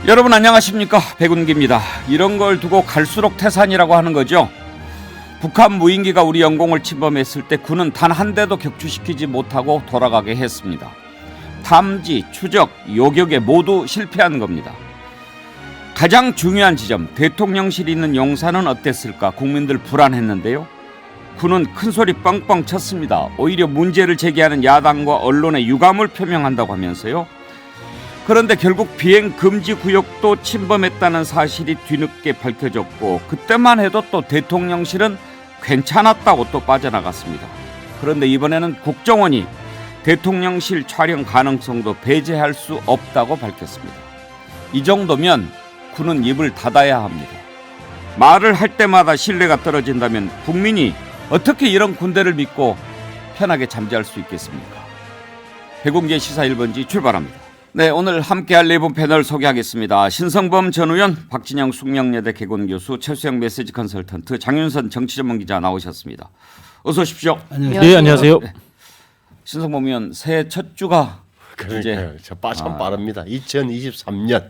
여러분 안녕하십니까, 백운기입니다. 이런 걸 두고 갈수록 태산이라고 하는 거죠. 북한 무인기가 우리 영공을 침범했을 때 군은 단 한 대도 격추시키지 못하고 돌아가게 했습니다. 탐지, 추적, 요격에 모두 실패한 겁니다. 가장 중요한 지점, 대통령실이 있는 용산은 어땠을까 국민들 불안했는데요. 군은 큰소리 뻥뻥 쳤습니다. 오히려 문제를 제기하는 야당과 언론의 유감을 표명한다고 하면서요. 그런데 결국 비행 금지 구역도 침범했다는 사실이 뒤늦게 밝혀졌고, 그때만 해도 또 대통령실은 괜찮았다고 또 빠져나갔습니다. 그런데 이번에는 국정원이 대통령실 촬영 가능성도 배제할 수 없다고 밝혔습니다. 이 정도면 군은 입을 닫아야 합니다. 말을 할 때마다 신뢰가 떨어진다면 국민이 어떻게 이런 군대를 믿고 편하게 잠잘 수 있겠습니까? 백운기의 시사 1번지 출발합니다. 네, 오늘 함께할 네 분 패널 소개하겠습니다. 신성범 전 의원, 박진영 숙명여대 개건교수, 최수영 메시지 컨설턴트, 장윤선 정치전문기자 나오셨습니다. 어서 오십시오. 안녕하세요. 네, 안녕하세요. 네. 신성범 의원, 새해 첫 주가 이제 참 빠릅니다. 2023년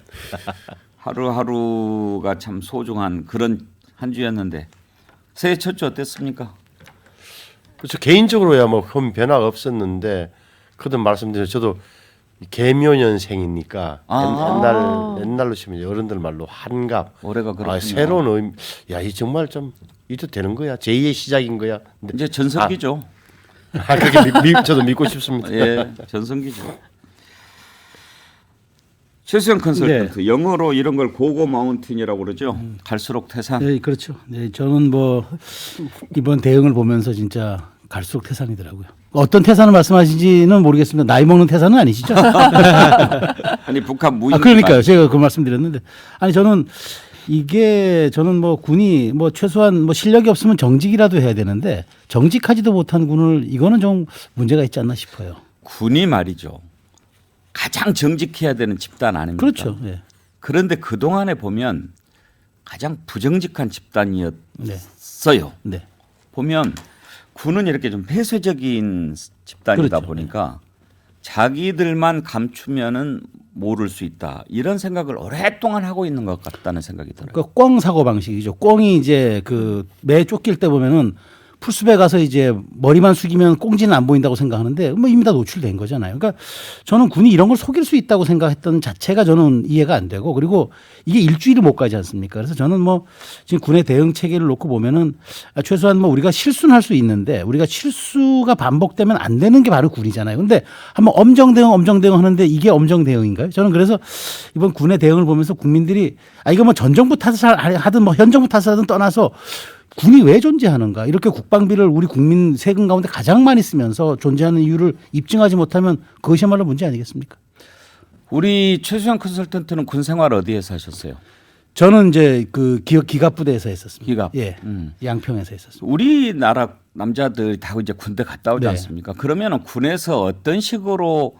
하루하루가 참 소중한 그런 한 주였는데 새해 첫 주 어땠습니까? 그렇죠. 개인적으로야 뭐 큰 변화가 없었는데 그든 말씀드린 저도 개묘년생이니까 옛날로 치면 어른들 말로 한갑. 올해가 그렇군요. 새로운 의미. 야, 이 정말 좀 이도 되는 거야. 제2의 시작인 거야. 근데 이제 전성기죠. 그렇게 저도 믿고 싶습니다. 예, 전성기죠. 최수영 컨설턴트, 영어로 이런 걸 고고 마운틴이라고 그러죠. 갈수록 태산. 네, 그렇죠. 네, 저는 뭐 이번 대응을 보면서 진짜 갈수록 태산이더라고요. 어떤 태산을 말씀하시는지는 모르겠습니다. 나이 먹는 태산은 아니시죠? 아니 북한 무인. 그러니까요. 제가 그 말씀드렸는데, 아니 저는 뭐 군이 뭐 최소한 뭐 실력이 없으면 정직이라도 해야 되는데 정직하지도 못한 군을 이거는 좀 문제가 있지 않나 싶어요. 군이 말이죠. 가장 정직해야 되는 집단 아닙니까? 그렇죠. 예. 그런데 그 동안에 보면 가장 부정직한 집단이었어요. 네. 보면 군은 이렇게 좀 폐쇄적인 집단이다 그렇죠. 보니까 자기들만 감추면은 모를 수 있다, 이런 생각을 오랫동안 하고 있는 것 같다는 생각이 들어요. 그러니까 꿩 사고 방식이죠. 꿩이 이제 그 매 쫓길 때 보면은 풀숲에 가서 이제 머리만 숙이면 꽁지는 안 보인다고 생각하는데 뭐 이미 다 노출된 거잖아요. 그러니까 저는 군이 이런 걸 속일 수 있다고 생각했던 자체가 저는 이해가 안 되고, 그리고 이게 일주일을 못 가지 않습니까? 그래서 저는 뭐 지금 군의 대응 체계를 놓고 보면은 최소한 뭐 우리가 실수는 할 수 있는데 우리가 실수가 반복되면 안 되는 게 바로 군이잖아요. 근데 한번 엄정 대응 하는데 이게 엄정 대응인가요? 저는 그래서 이번 군의 대응을 보면서 국민들이 이거 뭐 전 정부 탓을 하든 뭐 현 정부 탓을 하든 떠나서 군이 왜 존재하는가? 이렇게 국방비를 우리 국민 세금 가운데 가장 많이 쓰면서 존재하는 이유를 입증하지 못하면 그것이야말로 문제 아니겠습니까? 우리 최수영 컨설턴트는 군 생활 어디에서 하셨어요? 저는 이제 그 기갑부대에서 했었습니다. 기갑. 예. 양평에서 했었습니다. 우리나라 남자들 다 이제 군대 갔다 오지 네. 않습니까? 그러면 군에서 어떤 식으로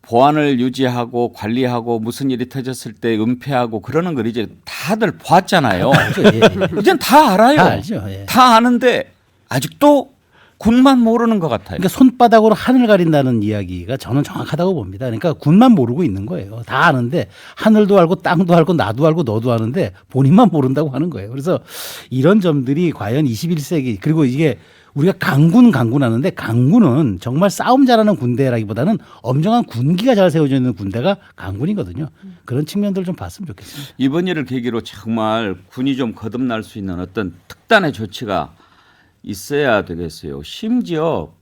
보안을 유지하고 관리하고 무슨 일이 터졌을 때 은폐하고 그러는 걸 이제 다들 보았잖아요. 예. 이젠 다 알아요. 다 알죠. 예. 다 아는데 아직도 군만 모르는 것 같아요. 그러니까 손바닥으로 하늘 가린다는 이야기가 저는 정확하다고 봅니다. 그러니까 군만 모르고 있는 거예요. 다 아는데 하늘도 알고 땅도 알고 나도 알고 너도 아는데 본인만 모른다고 하는 거예요. 그래서 이런 점들이 과연 21세기, 그리고 이게 우리가 강군하는데 강군은 정말 싸움 잘하는 군대라기보다는 엄정한 군기가 잘 세워져 있는 군대가 강군이거든요. 그런 측면들을 좀 봤으면 좋겠습니다. 이번 일을 계기로 정말 군이 좀 거듭날 수 있는 어떤 특단의 조치가 있어야 되겠어요. 심지어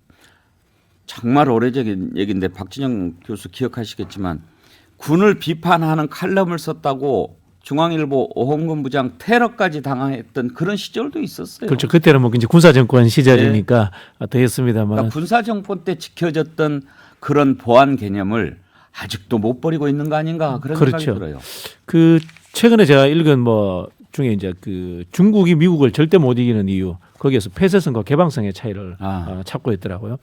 정말 오래적인 얘기인데 박진영 교수 기억하시겠지만 군을 비판하는 칼럼을 썼다고 중앙일보 오홍근 부장 테러까지 당했던 그런 시절도 있었어요. 그렇죠. 그때는 뭐 이제 군사 정권 시절이니까 더 했습니다만. 그러니까 군사 정권 때 지켜졌던 그런 보안 개념을 아직도 못 버리고 있는 거 아닌가, 그런 생각이 그렇죠. 들어요. 그 최근에 제가 읽은 뭐 중에 이제 그 중국이 미국을 절대 못 이기는 이유, 거기에서 폐쇄성과 개방성의 차이를 찾고 있더라고요.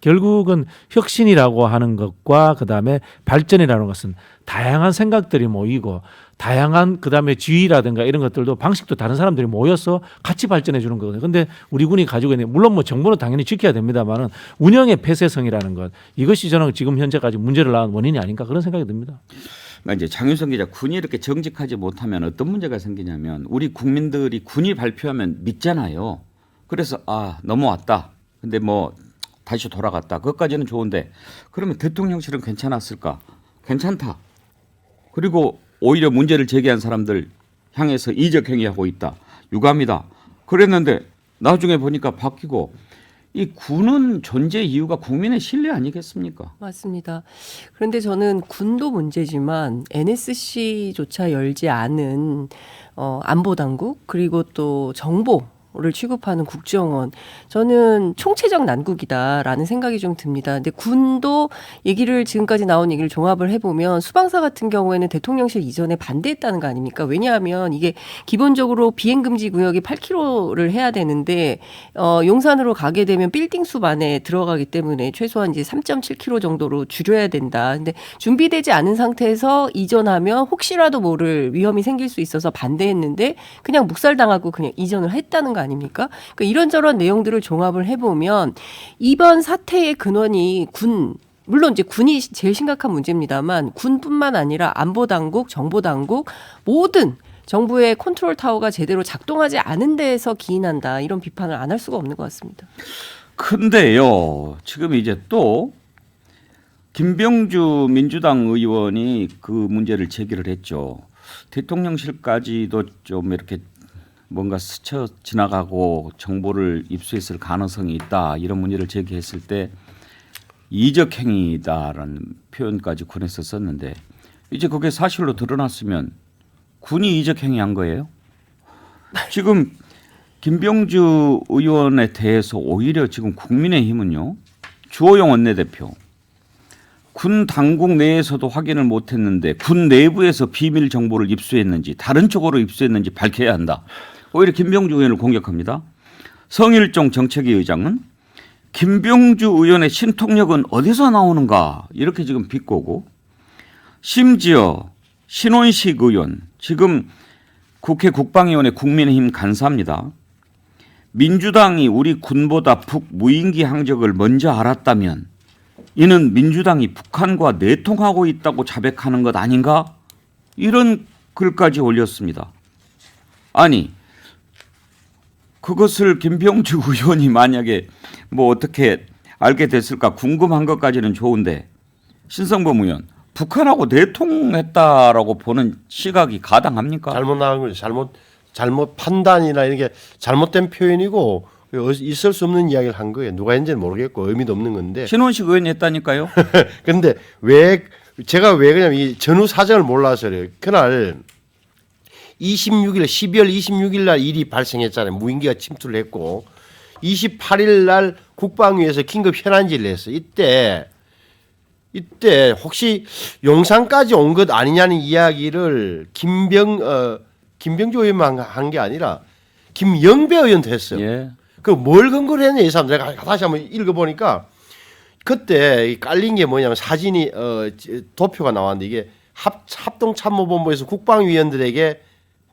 결국은 혁신이라고 하는 것과 그다음에 발전이라는 것은 다양한 생각들이 모이고 다양한 그다음에 지위라든가 이런 것들도 방식도 다른 사람들이 모여서 같이 발전해 주는 거거든요. 근데 우리 군이 가지고 있는, 물론 뭐 정부는 당연히 지켜야 됩니다만은 운영의 폐쇄성이라는 것, 이것이 저는 지금 현재까지 문제를 낳은 원인이 아닌가 그런 생각이 듭니다. 그러니까 이제 장윤성 기자, 군이 이렇게 정직하지 못하면 어떤 문제가 생기냐면 우리 국민들이 군이 발표하면 믿잖아요. 그래서 넘어왔다. 근데 뭐 다시 돌아갔다. 그것까지는 좋은데 그러면 대통령실은 괜찮았을까? 괜찮다. 그리고 오히려 문제를 제기한 사람들 향해서 이적 행위하고 있다. 유감이다. 그랬는데 나중에 보니까 바뀌고 이 군은 존재 이유가 국민의 신뢰 아니겠습니까? 맞습니다. 그런데 저는 군도 문제지만 NSC조차 열지 않은 안보당국 그리고 또 정보를 취급하는 국정원, 저는 총체적 난국이다라는 생각이 좀 듭니다. 근데 군도 얘기를 지금까지 나온 얘기를 종합을 해보면 수방사 같은 경우에는 대통령실 이전에 반대했다는 거 아닙니까? 왜냐하면 이게 기본적으로 비행금지 구역이 8km를 해야 되는데 용산으로 가게 되면 빌딩 숲 안에 들어가기 때문에 최소한 이제 3.7km 정도로 줄여야 된다. 근데 준비되지 않은 상태에서 이전하면 혹시라도 모를 위험이 생길 수 있어서 반대했는데 그냥 묵살당하고 그냥 이전을 했다는 거 아닙니까? 그러니까 이런저런 내용들을 종합을 해보면 이번 사태의 근원이 물론 이제 군이 제일 심각한 문제입니다만 군뿐만 아니라 안보당국, 정보당국 모든 정부의 컨트롤 타워가 제대로 작동하지 않은 데에서 기인한다. 이런 비판을 안 할 수가 없는 것 같습니다. 근데요, 지금 이제 또 김병주 민주당 의원이 그 문제를 제기를 했죠. 대통령실까지도 좀 이렇게 뭔가 스쳐 지나가고 정보를 입수했을 가능성이 있다. 이런 문제를 제기했을 때 이적 행위다라는 표현까지 군에서 썼는데 이제 그게 사실로 드러났으면 군이 이적 행위한 거예요? 지금 김병주 의원에 대해서 오히려 지금 국민의힘은요. 주호영 원내대표 군 당국 내에서도 확인을 못했는데 군 내부에서 비밀 정보를 입수했는지 다른 쪽으로 입수했는지 밝혀야 한다. 오히려 김병주 의원을 공격합니다. 성일종 정책위 의장은 김병주 의원의 신통력은 어디서 나오는가 이렇게 지금 비꼬고 심지어 신원식 의원 지금 국회 국방위원회 국민의힘 간사입니다. 민주당이 우리 군보다 북 무인기 항적을 먼저 알았다면 이는 민주당이 북한과 내통하고 있다고 자백하는 것 아닌가? 이런 글까지 올렸습니다. 아니 그것을 김병주 의원이 만약에 뭐 어떻게 알게 됐을까 궁금한 것까지는 좋은데 신성범 의원 북한하고 내통했다라고 보는 시각이 가당합니까? 잘못 나간 거죠. 잘못 판단이나 이런 게 잘못된 표현이고 있을 수 없는 이야기를 한 거예요. 누가 했는지는 모르겠고 의미도 없는 건데. 신원식 의원이 했다니까요. 그런데 제가 왜 그러냐면 이 전후 사정을 몰라서 그래요. 그날 12월 26일 날 일이 발생했잖아요. 무인기가 침투를 했고 28일 날 국방위에서 긴급 현안질을 했어요. 이때 혹시 용산까지 온 것 아니냐는 이야기를 김병주 의원만 한 게 아니라 김영배 의원도 했어요. 예. 그 뭘 근거로 했냐 이 사람 내가 다시 한번 읽어보니까 그때 깔린 게 뭐냐면 사진이 도표가 나왔는데 이게 합동참모본부에서 국방위원들에게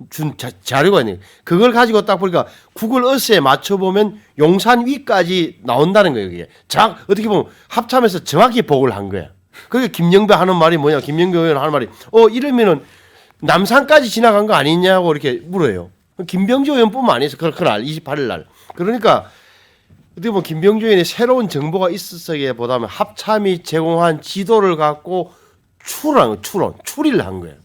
준 자료가 있네요. 그걸 가지고 딱 보니까 구글 어스에 맞춰보면 용산 위까지 나온다는 거예요. 그게 어떻게 보면 합참에서 정확히 보고를 한 거예요. 그게 김영배 하는 말이 뭐냐? 김영배 의원 하는 말이 이러면은 남산까지 지나간 거 아니냐고 이렇게 물어요. 김병주 의원뿐만 아니어서 그날 28일 날. 그러니까 어떻게 보면 김병주 의원의 새로운 정보가 있었기보다는 합참이 제공한 지도를 갖고 추리를 한 거예요.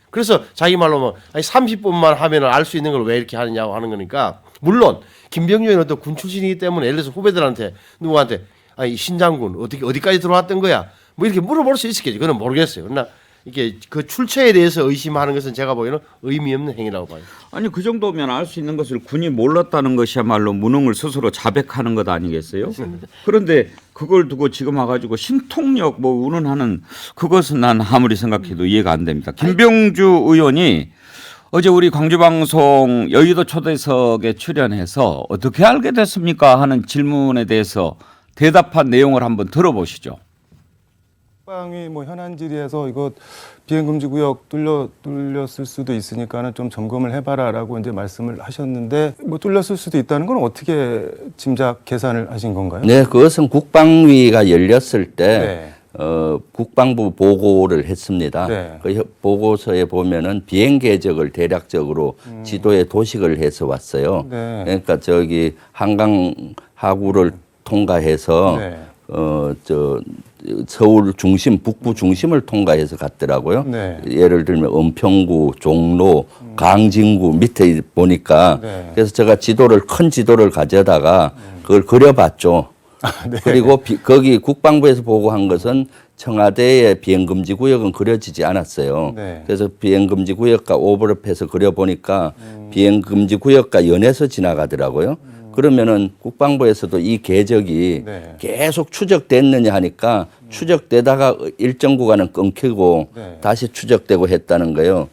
그래서 자기 말로 뭐 30분만 하면 알 수 있는 걸 왜 이렇게 하느냐고 하는 거니까 물론 김병주 의원은 또 군 출신이기 때문에 예를 들어서 후배들한테 누구한테 신장군 어디까지 들어왔던 거야 뭐 이렇게 물어볼 수 있었겠지. 그건 모르겠어요. 그러나 이게 그 출처에 대해서 의심하는 것은 제가 보기에는 의미 없는 행위라고 봐요. 아니 그 정도면 알 수 있는 것을 군이 몰랐다는 것이야말로 무능을 스스로 자백하는 것 아니겠어요? 그런데 그걸 두고 지금 와가지고 신통력 뭐 운운하는 그것은 난 아무리 생각해도 이해가 안 됩니다. 김병주 의원이 어제 우리 광주방송 여의도 초대석에 출연해서 어떻게 알게 됐습니까 하는 질문에 대해서 대답한 내용을 한번 들어보시죠. 국방위 뭐 현안 질의에서 이거 비행금지 구역 뚫렸을 수도 있으니까는 좀 점검을 해봐라라고 이제 말씀을 하셨는데 뭐 뚫렸을 수도 있다는 건 어떻게 짐작 계산을 하신 건가요? 네, 그것은 국방위가 열렸을 때 국방부 보고를 했습니다. 네. 그 보고서에 보면은 비행 궤적을 대략적으로 지도에 도식을 해서 왔어요. 네. 그러니까 저기 한강 하구를 통과해서 네. 서울 중심, 북부 중심을 통과해서 갔더라고요. 네. 예를 들면 은평구, 종로, 광진구 밑에 보니까 네. 그래서 제가 큰 지도를 가져다가 그걸 그려봤죠. 네. 그리고 거기 국방부에서 보고한 것은 청와대의 비행금지 구역은 그려지지 않았어요. 네. 그래서 비행금지 구역과 오버랩해서 그려보니까 비행금지 구역과 연해서 지나가더라고요. 그러면은 국방부에서도 이 궤적이 네. 계속 추적됐느냐 하니까 추적되다가 일정 구간은 끊기고 네. 다시 추적되고 했다는 거예요.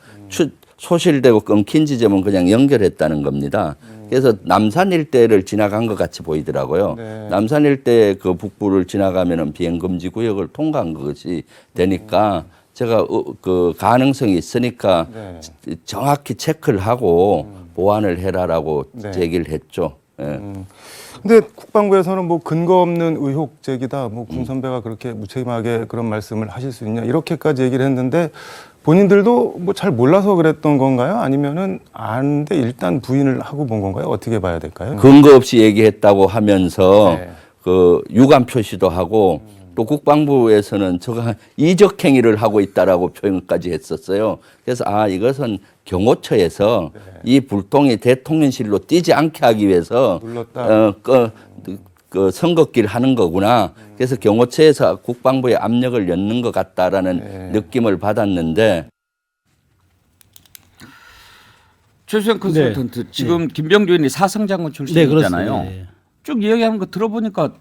소실되고 끊긴 지점은 그냥 연결했다는 겁니다. 그래서 남산 일대를 지나간 것 같이 보이더라고요. 네. 남산 일대 그 북부를 지나가면은 비행금지 구역을 통과한 것이 되니까 제가 그 가능성이 있으니까 네. 정확히 체크를 하고 보완을 해라라고 네. 제기를 했죠. 예. 근데 국방부에서는 뭐 근거 없는 의혹 제기다. 뭐 군 선배가 그렇게 무책임하게 그런 말씀을 하실 수 있냐 이렇게까지 얘기를 했는데 본인들도 뭐 잘 몰라서 그랬던 건가요? 아니면은 아는데 일단 부인을 하고 본 건가요? 어떻게 봐야 될까요? 근거 없이 얘기했다고 하면서 네. 그 유감 표시도 하고 또 국방부에서는 저가 이적 행위를 하고 있다라고 표현까지 했었어요. 그래서 이것은 경호처에서 이 불똥이 대통령실로 뛰지 않게 하기 위해서 눌렀다. 그 선긋기를 하는 거구나. 그래서 경호처에서 국방부에 압력을 넣는 것 같다라는 느낌을 받았는데 최수영 컨설턴트 지금 김병주 의원이 사성장군 출신이잖아요. 그렇습니다. 네. 쭉 이야기하는 거 들어보니까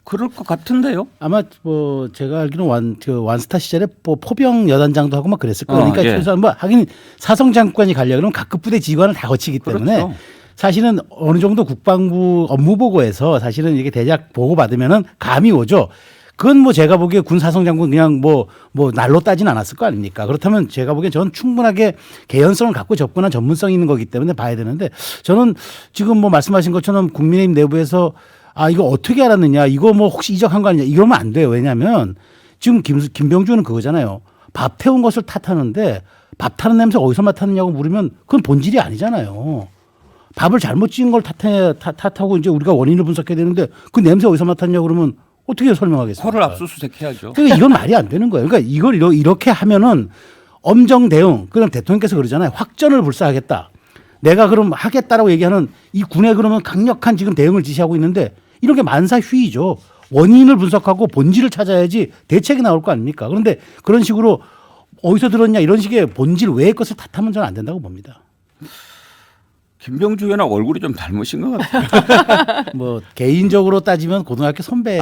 그럴 것 같은데요. 아마 뭐 제가 알기로는 완스타 시절에 뭐 포병 여단장도 하고 막 그랬을 거예요. 그러니까 예. 최소한 뭐 하긴 사성 장관이 가려고 그러면 각급 부대 지휘관을 다 거치기 때문에 그렇죠. 사실은 어느 정도 국방부 업무 보고에서 사실은 이게 대략 보고 받으면은 감이 오죠. 그건 뭐 제가 보기에 군 사성 장군 그냥 뭐 날로 따진 않았을 거 아닙니까? 그렇다면 제가 보기엔 저는 충분하게 개연성을 갖고 접근한 전문성이 있는 거기 때문에 봐야 되는데 저는 지금 뭐 말씀하신 것처럼 국민의힘 내부에서 이거 어떻게 알았느냐? 이거 뭐 혹시 이적한 거 아니냐? 이러면 안 돼요. 왜냐하면 지금 김병주는 그거잖아요. 밥 태운 것을 탓하는데 밥 타는 냄새 어디서 맡았느냐고 물으면 그건 본질이 아니잖아요. 밥을 잘못 지은 걸 탓하고 이제 우리가 원인을 분석해야 되는데 그 냄새 어디서 맡았냐고 그러면 어떻게 설명하겠습니까? 코를 압수수색해야죠. 그러니까 이건 말이 안 되는 거예요. 그러니까 이걸 이렇게 하면은 엄정 대응, 그럼 대통령께서 그러잖아요. 확전을 불사하겠다. 내가 그럼 하겠다라고 얘기하는 이 군에 그러면 강력한 지금 대응을 지시하고 있는데 이런 게 만사휘이죠. 원인을 분석하고 본질을 찾아야지 대책이 나올 거 아닙니까? 그런데 그런 식으로 어디서 들었냐 이런 식의 본질 외의 것을 탓하면 저는 안 된다고 봅니다. 김병주 의원하고 얼굴이 좀 닮으신 것 같아요. 뭐 개인적으로 따지면 고등학교 선배.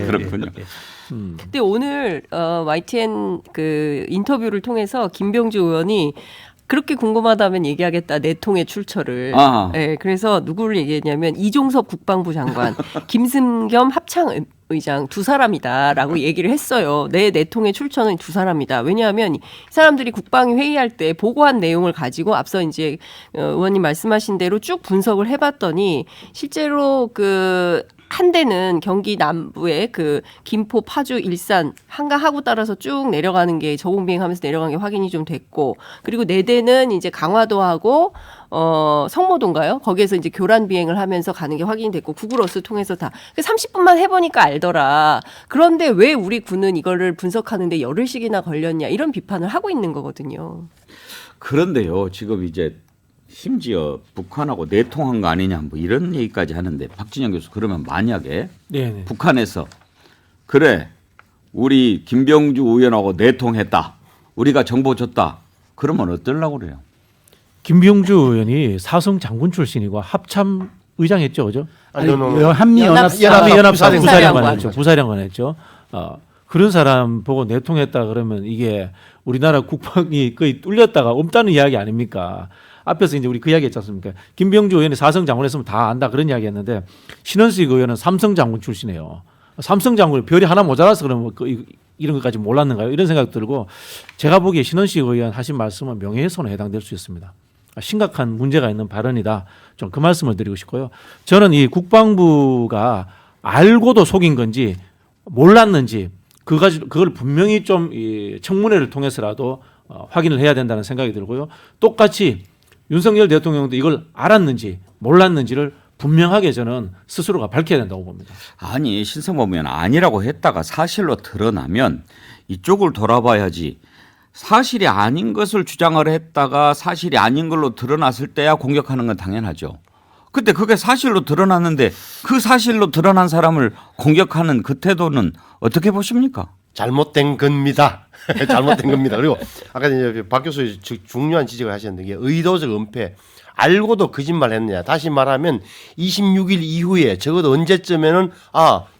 그렇군요. 근데 오늘 YTN 그 인터뷰를 통해서 김병주 의원이 그렇게 궁금하다면 얘기하겠다 내통의 출처를. 네, 그래서 누구를 얘기했냐면 이종섭 국방부 장관, 김승겸 합창의장 두 사람이다라고 얘기를 했어요. 내 내통의 출처는 두 사람이다. 왜냐하면 이 사람들이 국방위 회의할 때 보고한 내용을 가지고 앞서 이제 의원님 말씀하신 대로 쭉 분석을 해봤더니 실제로 한 대는 경기 남부의 그 김포, 파주, 일산 한강 하구 따라서 쭉 내려가는 게 저공 비행하면서 내려간 게 확인이 좀 됐고, 그리고 네 대는 이제 강화도하고 성모도인가요? 거기에서 이제 교란 비행을 하면서 가는 게 확인이 됐고 구글어스 통해서 다 30분만 해보니까 알더라. 그런데 왜 우리 군은 이거를 분석하는데 열흘씩이나 걸렸냐 이런 비판을 하고 있는 거거든요. 그런데요, 지금 이제 심지어 북한하고 내통한 거 아니냐 뭐 이런 얘기까지 하는데 박진영 교수 그러면 만약에 네네. 북한에서 그래 우리 김병주 의원하고 내통했다 우리가 정보 줬다 그러면 어떨라고 그래요? 김병주 의원이 사성 장군 출신이고 합참 의장했죠, 그죠? 한미연합 부사령관 했죠. 부사령관 했죠. 그런 사람 보고 내통했다 그러면 이게 우리나라 국방이 거의 뚫렸다가 없다는 이야기 아닙니까? 앞에서 이제 우리 그 이야기 했지 않습니까? 김병주 의원이 사성 장군 했으면 다 안다 그런 이야기 했는데 신원식 의원은 삼성 장군 출신이에요. 삼성 장군 별이 하나 모자라서 그러면 이런 것까지 몰랐는가요? 이런 생각 들고 제가 보기에 신원식 의원 하신 말씀은 명예훼손에 해당될 수 있습니다. 심각한 문제가 있는 발언이다. 좀 그 말씀을 드리고 싶고요. 저는 이 국방부가 알고도 속인 건지 몰랐는지 그걸 분명히 좀 이 청문회를 통해서라도 확인을 해야 된다는 생각이 들고요. 똑같이 윤석열 대통령도 이걸 알았는지 몰랐는지를 분명하게 저는 스스로가 밝혀야 된다고 봅니다. 아니 신성범 의원 아니라고 했다가 사실로 드러나면 이쪽을 돌아봐야지. 사실이 아닌 것을 주장을 했다가 사실이 아닌 걸로 드러났을 때야 공격하는 건 당연하죠. 근데 그게 사실로 드러났는데 그 사실로 드러난 사람을 공격하는 그 태도는 어떻게 보십니까? 잘못된 겁니다. 잘못된 겁니다. 그리고 아까 이제 박 교수 중요한 지적을 하셨는데 이게 의도적 은폐. 알고도 거짓말 했느냐. 다시 말하면 26일 이후에 적어도 언제쯤에는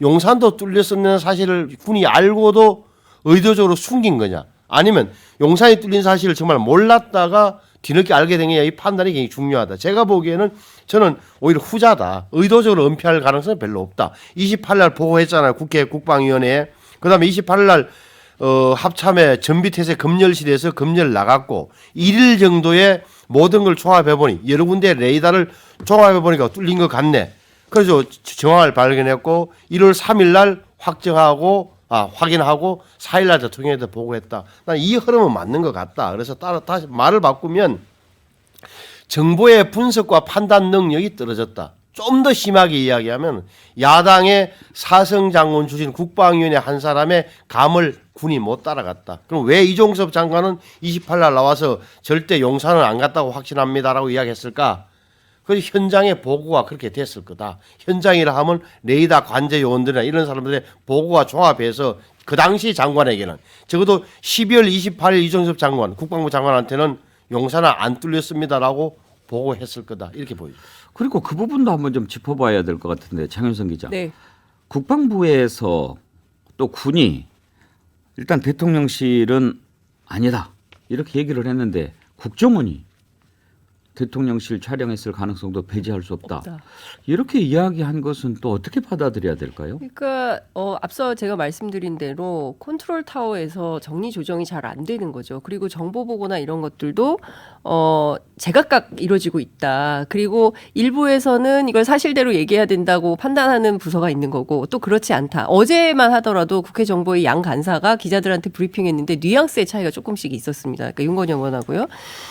용산도 뚫렸었는 사실을 군이 알고도 의도적으로 숨긴 거냐. 아니면 용산이 뚫린 사실을 정말 몰랐다가 뒤늦게 알게 된 게 이 판단이 굉장히 중요하다. 제가 보기에는 저는 오히려 후자다. 의도적으로 은폐할 가능성은 별로 없다. 28일 날 보고했잖아요. 국회 국방위원회에. 그다음에 28일 날 합참에 전비태세 검열실에서 검열 나갔고 1일 정도의 모든 걸 종합해보니 여러 군데 레이더를 종합해보니까 뚫린 것 같네. 그래서 정황을 발견했고 1월 3일 날 확인하고 4일 날 대통령한테 보고했다. 난 이 흐름은 맞는 것 같다. 그래서 따라 다시 말을 바꾸면 정보의 분석과 판단 능력이 떨어졌다. 좀 더 심하게 이야기하면 야당의 사성장군 출신 국방위원회 한 사람의 감을 군이 못 따라갔다. 그럼 왜 이종섭 장관은 28일 날 나와서 절대 용산은 안 갔다고 확신합니다라고 이야기했을까? 그래서 현장의 보고가 그렇게 됐을 거다. 현장이라 하면 레이더 관제 요원들이나 이런 사람들의 보고가 종합해서 그 당시 장관에게는 적어도 12월 28일 이종섭 장관, 국방부 장관한테는 용산은 안 뚫렸습니다라고 보고했을 거다. 이렇게 보여요. 그리고 그 부분도 한번 좀 짚어봐야 될 것 같은데 장윤성 기자. 네. 국방부에서 또 군이 일단 대통령실은 아니다 이렇게 얘기를 했는데 국정원이 대통령실 촬영했을 가능성도 배제할 수 없다. 이렇게 이야기한 것은 또 어떻게 받아들여야 될까요? 그러니까 앞서 제가 말씀드린 대로 컨트롤 타워에서 정리 조정이 잘 안 되는 거죠. 그리고 정보 보고나 이런 것들도 제각각 이루어지고 있다. 그리고 일부에서는 이걸 사실대로 얘기해야 된다고 판단하는 부서가 있는 거고 또 그렇지 않다. 어제만 하더라도 국회 정보위 양 간사가 기자들한테 브리핑했는데 뉘앙스의 차이가 조금씩 있었습니다. 그러니까 윤건영 의원하고요.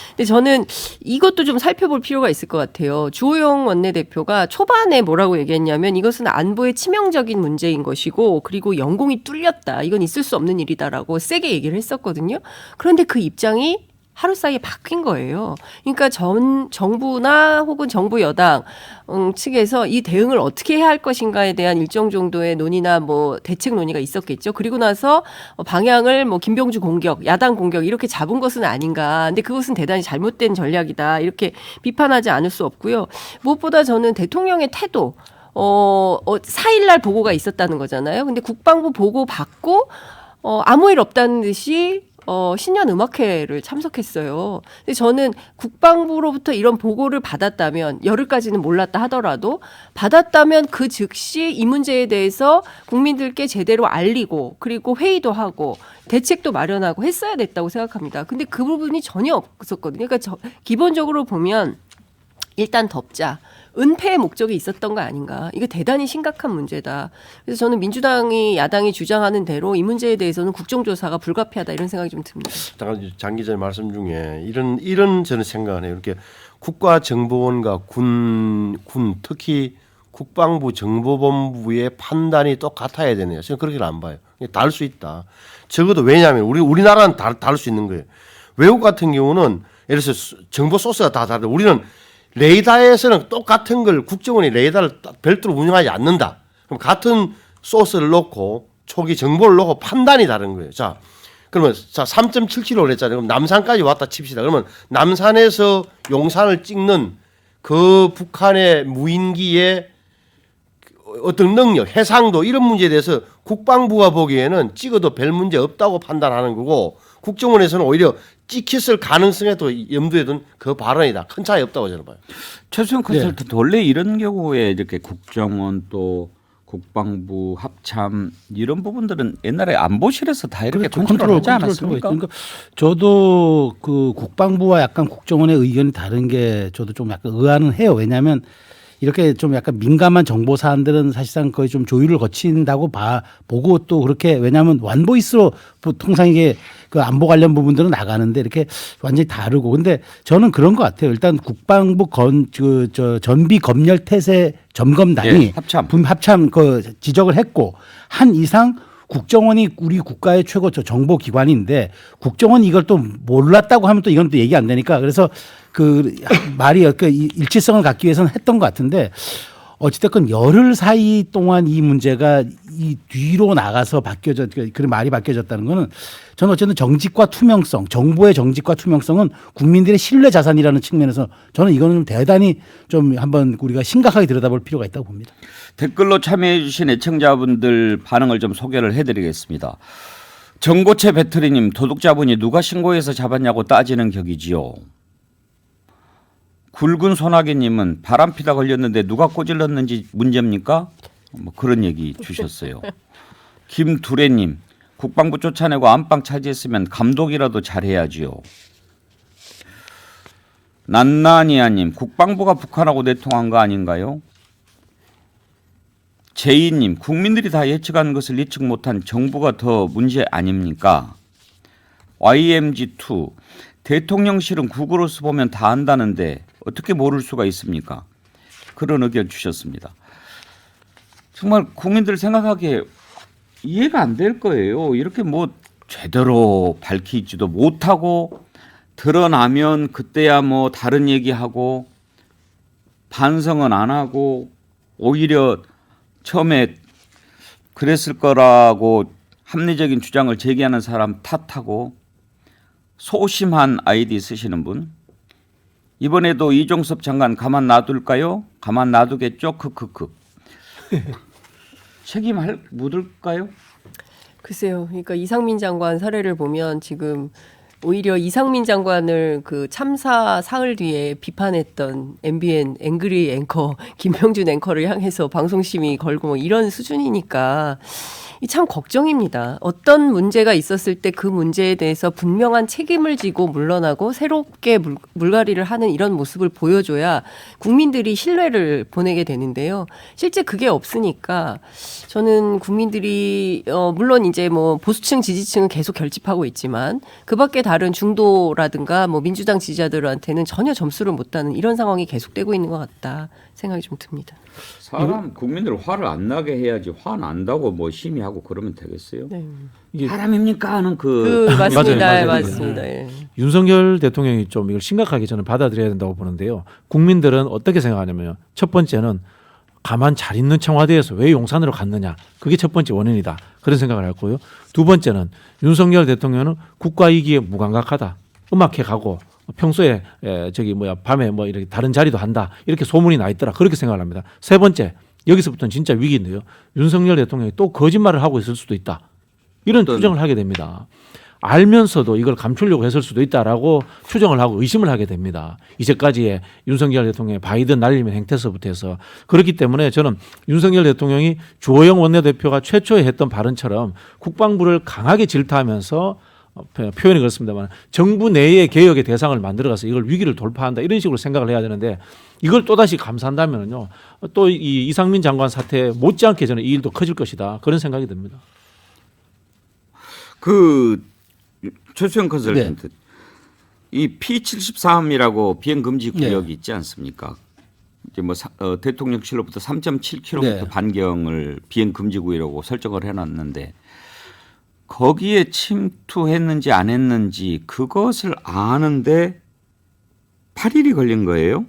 근데 저는 이것도 좀 살펴볼 필요가 있을 것 같아요. 주호영 원내대표가 초반에 뭐라고 얘기했냐면 이것은 안보의 치명적인 문제인 것이고 그리고 영공이 뚫렸다. 이건 있을 수 없는 일이다라고 세게 얘기를 했었거든요. 그런데 그 입장이 하루 사이에 바뀐 거예요. 그러니까 정부나 혹은 정부 여당 측에서 이 대응을 어떻게 해야 할 것인가에 대한 일정 정도의 논의나 뭐 대책 논의가 있었겠죠. 그리고 나서 방향을 뭐 김병주 공격, 야당 공격 이렇게 잡은 것은 아닌가. 근데 그것은 대단히 잘못된 전략이다. 이렇게 비판하지 않을 수 없고요. 무엇보다 저는 대통령의 태도 4일 날 보고가 있었다는 거잖아요. 근데 국방부 보고 받고 아무 일 없다는 듯이 신년 음악회를 참석했어요. 근데 저는 국방부로부터 이런 보고를 받았다면 열흘까지는 몰랐다 하더라도 받았다면 그 즉시 이 문제에 대해서 국민들께 제대로 알리고 그리고 회의도 하고 대책도 마련하고 했어야 됐다고 생각합니다. 근데 그 부분이 전혀 없었거든요. 그러니까 기본적으로 보면 일단 덮자. 은폐의 목적이 있었던 거 아닌가. 이거 대단히 심각한 문제다. 그래서 저는 민주당이 야당이 주장하는 대로 이 문제에 대해서는 국정조사가 불가피하다 이런 생각이 좀 듭니다. 잠깐 장 기자의 말씀 중에 이런 저는 생각을 해요. 이렇게 국가정보원과 군 특히 국방부 정보본부의 판단이 똑같아야 되네요. 저는 그렇게는 안 봐요. 다를 수 있다. 적어도 왜냐하면 우리나라는 다를 수 있는 거예요. 외국 같은 경우는 예를 들어서 정보 소스가 다 다르다. 우리는 레이더에서는 똑같은 걸 국정원이 레이더를 별도로 운영하지 않는다. 그럼 같은 소스를 놓고 초기 정보를 놓고 판단이 다른 거예요. 자, 그러면 3.77로 그랬잖아요. 그럼 남산까지 왔다 칩시다. 그러면 남산에서 용산을 찍는 그 북한의 무인기의 어떤 능력, 해상도 이런 문제에 대해서 국방부가 보기에는 찍어도 별 문제 없다고 판단하는 거고 국정원에서는 오히려 찍혔을 가능성에 또 염두에 둔 그 발언이다. 큰 차이 없다고 저는 봐요. 최수영 컨설턴트 원래 이런 경우에 이렇게 국정원 또 국방부 합참 이런 부분들은 옛날에 안보실에서 다 이렇게 컨트롤하지 않았습니까? 그러니까 저도 그 국방부와 약간 국정원의 의견이 다른 게 저도 좀 약간 의아는 해요. 왜냐하면 이렇게 좀 약간 민감한 정보 사안들은 사실상 거의 좀 조율을 거친다고 보고 또 그렇게 왜냐하면 완보이스로 통상 이게 그 안보 관련 부분들은 나가는데 이렇게 완전히 다르고 근데 저는 그런 것 같아요. 일단 국방부 전비 검열 태세 점검단이 예, 합참 그 지적을 했고 한 이상 국정원이 우리 국가의 최고 정보 기관인데 국정원이 이걸 또 몰랐다고 하면 또 이건 또 얘기 안 되니까 그래서 그 말이 그 일치성을 갖기 위해서는 했던 것 같은데 어찌됐건 열흘 사이 동안 이 문제가 이 뒤로 나가서 그런 말이 바뀌어졌다는 거는 저는 어쨌든 정직과 투명성, 정보의 정직과 투명성은 국민들의 신뢰 자산이라는 측면에서 저는 이거는 대단히 좀 한번 우리가 심각하게 들여다볼 필요가 있다고 봅니다. 댓글로 참여해 주신 애청자분들 반응을 좀 소개를 해드리겠습니다. 정고체 배터리님 도둑잡으니 누가 신고해서 잡았냐고 따지는 격이지요. 굵은 소나기님은 바람피다 걸렸는데 누가 꼬질렀는지 문제입니까? 뭐 그런 얘기 주셨어요. 김두래님 국방부 쫓아내고 안방 차지했으면 감독이라도 잘해야지요. 난나니아님 국방부가 북한하고 내통한 거 아닌가요? 제이님 국민들이 다 예측한 것을 예측 못한 정부가 더 문제 아닙니까? YMG2 대통령실은 구글로서 보면 다 안다는데 어떻게 모를 수가 있습니까? 그런 의견 주셨습니다. 정말 국민들 생각하기에 이해가 안 될 거예요. 이렇게 뭐 제대로 밝히지도 못하고 드러나면 그때야 뭐 다른 얘기하고 반성은 안 하고 오히려 처음에 그랬을 거라고 합리적인 주장을 제기하는 사람 탓하고 소심한 아이디 쓰시는 분 이번에도 이종섭 장관 가만 놔둘까요? 가만 놔두겠죠? 크크크. 책임 묻을까요? 글쎄요. 그러니까 이상민 장관 사례를 보면 지금 오히려 이상민 장관을 그 참사 사흘 뒤에 비판했던 MBN 앵그리 앵커 김병준 앵커를 향해서 방송심의 걸고 뭐 이런 수준이니까 참 걱정입니다. 어떤 문제가 있었을 때 그 문제에 대해서 분명한 책임을 지고 물러나고 새롭게 물갈이를 하는 이런 모습을 보여줘야 국민들이 신뢰를 보내게 되는데요. 실제 그게 없으니까 저는 국민들이 물론 이제 뭐 보수층 지지층은 계속 결집하고 있지만 그밖에 다른 중도라든가 뭐 민주당 지지자들한테는 전혀 점수를 못 따는 이런 상황이 계속되고 있는 것 같다 생각이 좀 듭니다. 사람 국민들 화를 안 나게 해야지 화 난다고 뭐 심의하고 그러면 되겠어요? 네. 이게 사람입니까 하는 맞습니다. 맞아요. 맞습니다. 예. 윤석열 대통령이 좀 이걸 심각하게 저는 받아들여야 된다고 보는데요. 국민들은 어떻게 생각하냐면요. 첫 번째는 가만 잘 있는 청와대에서 왜 용산으로 갔느냐. 그게 첫 번째 원인이다. 그런 생각을 했고요. 두 번째는 윤석열 대통령은 국가 이기에 무감각하다. 음악회 가고 평소에 밤에 뭐 이렇게 다른 자리도 한다. 이렇게 소문이 나 있더라. 그렇게 생각을 합니다. 세 번째, 여기서부터는 진짜 위기인데요. 윤석열 대통령이 또 거짓말을 하고 있을 수도 있다. 이런 추정을 하게 됩니다. 알면서도 이걸 감추려고 했을 수도 있다라고 추정을 하고 의심을 하게 됩니다. 이제까지의 윤석열 대통령의 바이든 날리면 행태서부터 해서 그렇기 때문에 저는 윤석열 대통령이 주호영 원내대표가 최초에 했던 발언처럼 국방부를 강하게 질타하면서 표현이 그렇습니다만 정부 내의 개혁의 대상을 만들어가서 이걸 위기를 돌파한다 이런 식으로 생각을 해야 되는데 이걸 또다시 감사한다면요 또 이 이상민 장관 사태 못지않게 저는 이 일도 커질 것이다 그런 생각이 듭니다. 그 최수영 컨설턴트 이 P73이라고 비행 금지 구역이 있지 않습니까? 이제 뭐 대통령실로부터 3.7km 반경을 비행 금지 구역이라고 설정을 해놨는데 거기에 침투했는지 안 했는지 그것을 아는데 8일이 걸린 거예요.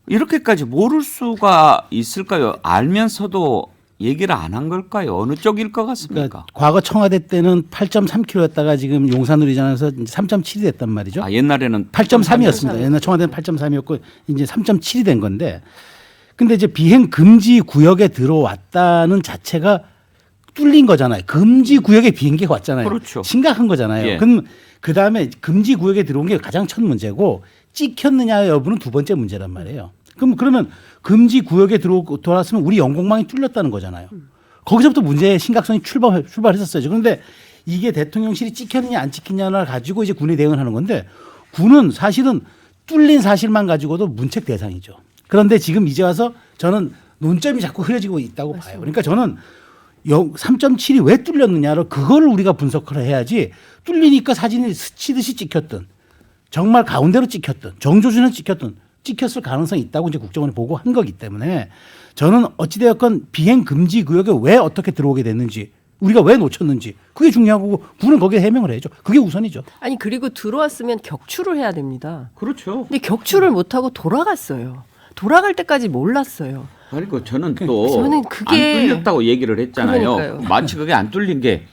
이렇게까지 모를 수가 있을까요? 알면서도 얘기를 안 한 걸까요? 어느 쪽일 것 같습니까? 그러니까 과거 청와대 때는 8.3km였다가 지금 용산으로 이전해서 3.7이 됐단 말이죠. 아, 옛날에는 8.3이었습니다. 옛날 청와대는 8.3이었고 이제 3.7이 된 건데 근데 이제 비행 금지 구역에 들어왔다는 자체가 뚫린 거잖아요. 금지 구역에 비행기가 왔잖아요. 그렇죠. 심각한 거잖아요. 예. 그럼 그다음에 금지 구역에 들어온 게 가장 첫 문제고 찍혔느냐 여부는 두 번째 문제란 말이에요. 그러면 금지 구역에 들어왔으면 우리 영공망이 뚫렸다는 거잖아요. 거기서부터 문제의 심각성이 출발했었어요. 그런데 이게 대통령실이 찍혔느냐 안 찍혔냐를 가지고 이제 군이 대응을 하는 건데 군은 사실은 뚫린 사실만 가지고도 문책 대상이죠. 그런데 지금 이제 와서 저는 논점이 자꾸 흐려지고 있다고 봐요. 그러니까 저는 3.7이 왜 뚫렸느냐를 그걸 우리가 분석을 해야지 뚫리니까 사진이 스치듯이 찍혔든 정말 가운데로 찍혔든 정조준을 찍혔을 가능성이 있다고 이제 국정원이 보고한 거기 때문에 저는 어찌되었건 비행 금지 구역에 왜 어떻게 들어오게 됐는지 우리가 왜 놓쳤는지 그게 중요하고 군은 거기에 해명을 해야죠. 그게 우선이죠. 아니 그리고 들어왔으면 격추를 해야 됩니다. 그렇죠. 근데 격추를 못하고 돌아갔어요. 돌아갈 때까지 몰랐어요. 그리고 저는 또 저는 그게- 안 뚫렸다고 얘기를 했잖아요. 그러니까요. 마치 그게 안 뚫린 게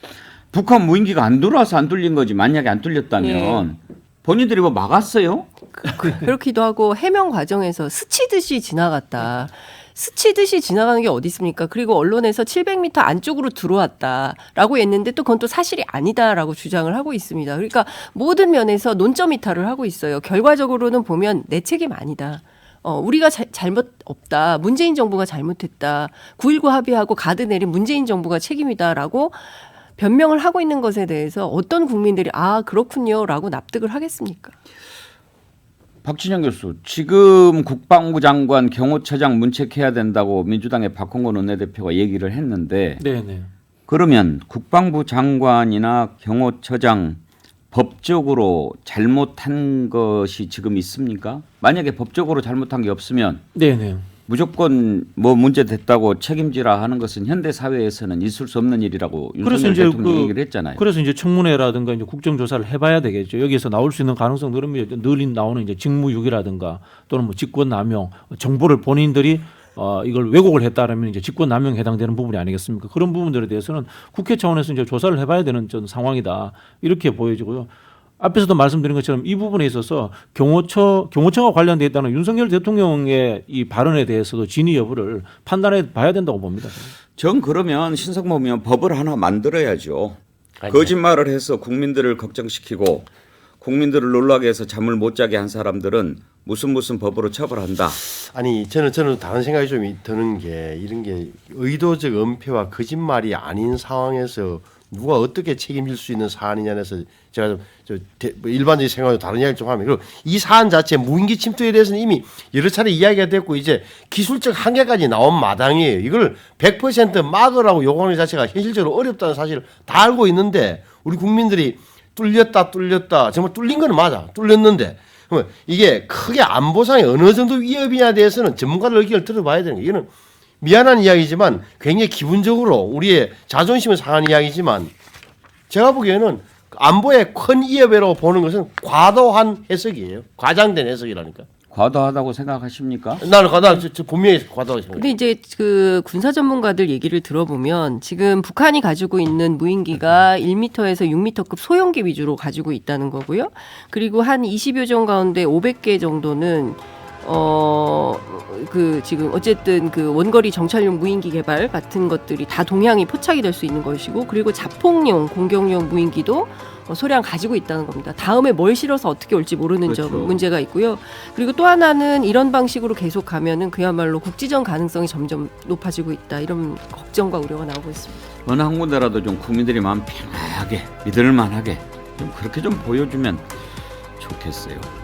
북한 무인기가 안 들어와서 안 뚫린 거지. 만약에 안 뚫렸다면 본인들이 뭐 막았어요? 그렇기도 하고 해명 과정에서 스치듯이 지나갔다. 스치듯이 지나가는 게 어디 있습니까? 그리고 언론에서 700m 안쪽으로 들어왔다라고 했는데 또 그건 또 사실이 아니다라고 주장을 하고 있습니다. 그러니까 모든 면에서 논점 이탈을 하고 있어요. 결과적으로는 보면 내 책임 아니다. 우리가 잘못 없다. 문재인 정부가 잘못했다. 9.19 합의하고 가드 내린 문재인 정부가 책임이다라고 변명을 하고 있는 것에 대해서 어떤 국민들이 아 그렇군요라고 납득을 하겠습니까? 박진영 교수, 지금 국방부 장관, 경호처장 문책해야 된다고 민주당의 박홍근 원내대표가 얘기를 했는데 네네. 그러면 국방부 장관이나 경호처장 법적으로 잘못한 것이 지금 있습니까? 만약에 법적으로 잘못한 게 없으면 네네. 무조건 뭐 문제 됐다고 책임지라 하는 것은 현대 사회에서는 있을 수 없는 일이라고 윤석열 대통령이 얘기를 했잖아요. 그래서 이제 청문회라든가 이제 국정조사를 해봐야 되겠죠. 여기에서 나올 수 있는 가능성 늘 나오는 이제 직무유기라든가 또는 뭐 직권남용, 정보를 본인들이 이걸 왜곡을 했다라면 이제 직권남용에 해당되는 부분이 아니겠습니까? 그런 부분들에 대해서는 국회 차원에서 이제 조사를 해봐야 되는 전 상황이다 이렇게 보여지고요. 앞에서도 말씀드린 것처럼 이 부분에 있어서 경호처가 관련돼 있다는 윤석열 대통령의 이 발언에 대해서도 진위 여부를 판단해 봐야 된다고 봅니다. 전 그러면 신성모면 법을 하나 만들어야죠. 거짓말을 해서 국민들을 걱정시키고 국민들을 놀라게 해서 잠을 못 자게 한 사람들은 무슨 법으로 처벌한다. 아니 저는 다른 생각이 좀 드는 게 이런 게 의도적 은폐와 거짓말이 아닌 상황에서 누가 어떻게 책임질 수 있는 사안이냐에서 제가 일반적인 생각으로 다른 이야기 좀 하면 그리고 이 사안 자체 무인기 침투에 대해서는 이미 여러 차례 이야기가 됐고 이제 기술적 한계까지 나온 마당이에요. 이걸 100% 막으라고 요구하는 자체가 현실적으로 어렵다는 사실을 다 알고 있는데 우리 국민들이 뚫렸다 정말 뚫린 건 맞아 뚫렸는데 그러면 이게 크게 안보상에 어느 정도 위협이냐에 대해서는 전문가들 의견을 들어봐야 되는 거예요. 이거는 미안한 이야기지만 굉장히 기분적으로 우리의 자존심을 상한 이야기지만 제가 보기에는 안보에 큰 위협이라고 보는 것은 과도한 해석이에요. 과장된 해석이라니까. 과도하다고 생각하십니까? 나는 분명히 과도하다고 생각해요. 근데 이제 그 군사 전문가들 얘기를 들어보면 지금 북한이 가지고 있는 무인기가 1m에서 6m급 소형기 위주로 가지고 있다는 거고요. 그리고 한 20여 종 가운데 500개 정도는 그 지금 어쨌든 그 원거리 정찰용 무인기 개발 같은 것들이 다 동향이 포착이 될 수 있는 것이고 그리고 자폭용 공격용 무인기도 소량 가지고 있다는 겁니다. 다음에 뭘 실어서 어떻게 올지 모르는 그렇죠. 점 문제가 있고요. 그리고 또 하나는 이런 방식으로 계속 가면은 그야말로 국지전 가능성이 점점 높아지고 있다. 이런 걱정과 우려가 나오고 있습니다. 어느 한 군데라도 좀 국민들이 마음 편하게 믿을만하게 좀 그렇게 좀 보여주면 좋겠어요.